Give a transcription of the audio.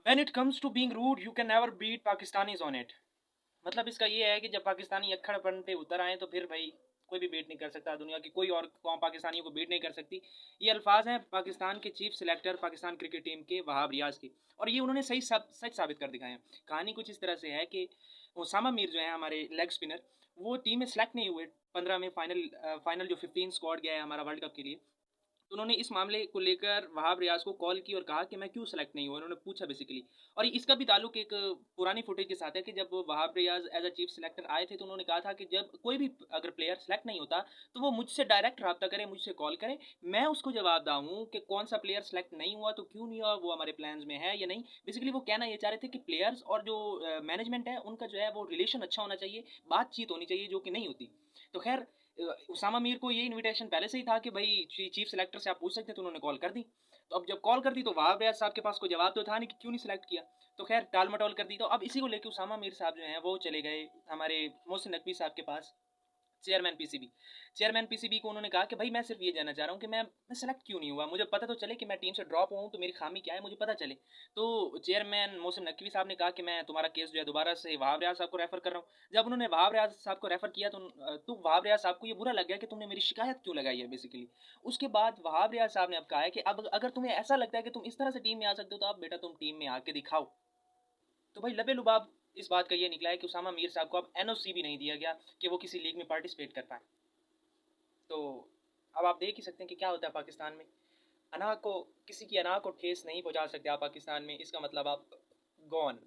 When it comes to being rude you can never beat Pakistanis on it. मतलब इसका ये है कि जब पाकिस्तानी अक्खड़पन पे उतर आए तो फिर भाई कोई भी बीट नहीं कर सकता, दुनिया की कोई और कौम पाकिस्तानियों को बीट नहीं कर सकती। ये अल्फाज हैं पाकिस्तान के chief selector Pakistan cricket team के वहाब रियाज के, और ये उन्होंने सच साबित कर दिखाए हैं। कहानी कुछ इस तरह से है कि ओसामा मीर जो है हमारे लेग स्पिनर, वो टीम में सेलेक्ट नहीं हुए 15 में। फाइनल जो 15 स्क्वाड गया है हमारा वर्ल्ड कप के लिए, तो उन्होंने इस मामले को लेकर वहाब रियाज को कॉल की और कहा कि मैं क्यों सेलेक्ट नहीं हुआ, उन्होंने पूछा बेसिकली। और इसका भी ताल्लुक एक पुरानी फुटेज के साथ है कि जब Wahab Riaz as a chief selector आए थे तो उन्होंने कहा था कि जब कोई भी अगर प्लेयर सेलेक्ट नहीं होता तो वो मुझसे डायरेक्ट रब्ता करे, मुझसे कॉल करे, मैं उसको जवाब दूँ कि कौन सा प्लेयर सेलेक्ट नहीं हुआ तो क्यों नहीं हुआ, वो हमारे प्लान्स में है या नहीं। बेसिकली वो कहना ये चाह रहे थे कि प्लेयर्स और जो मैनेजमेंट है उनका जो है वो रिलेशन अच्छा होना चाहिए, बातचीत होनी चाहिए, जो कि नहीं होती। तो खैर उसामा मीर को ये इनविटेशन पहले से ही था कि भाई चीफ सेलेक्टर से आप पूछ सकते हैं, तो उन्होंने कॉल कर दी। तो अब जब कॉल कर दी तो वहाब रियाज साहब के पास कोई जवाब तो था नहीं कि क्यों नहीं सेलेक्ट किया। तो खैर टाल मटोल कर दी। तो अब इसी को लेकर उसामा मीर साहब जो हैं वो चले गए हमारे मोहसिन नकवी साहब के पास, चेयरमैन पीसीबी को। उन्होंने कहा कि भाई मैं सिर्फ ये जानना चाह रहा हूँ कि मैं सेलेक्ट क्यों नहीं हुआ, मुझे पता तो चले कि मैं टीम से ड्रॉप हूँ तो मेरी खामी क्या है, मुझे पता चले। तो चेयरमैन मोहसिन नकवी साहब ने कहा कि मैं तुम्हारा केस जो है दोबारा से वहाब रियाज साहब को रेफर कर रहा हूँ। जब उन्होंने वहाब रियाज साहब को रेफर किया तो वहाब रियाज साहब को ये बुरा लग गया कि तुमने मेरी शिकायत क्यों लगाई है बेसिकली। उसके बाद वहाब रियाज साहब ने अब कहा है कि अब अगर तुम्हें ऐसा लगता है कि तुम इस तरह से टीम में आ सकते हो तो अब बेटा तुम टीम में आके दिखाओ। तो भाई लबे लुबाब इस बात का ये निकला है कि उसामा मीर साहब को अब एनओसी भी नहीं दिया गया कि वो किसी लीग में पार्टिसिपेट कर पाए। तो अब आप देख ही सकते हैं कि क्या होता है पाकिस्तान में। अना को किसी की अना को ठेस नहीं पहुंचा सकते आप पाकिस्तान में, इसका मतलब आप गॉन।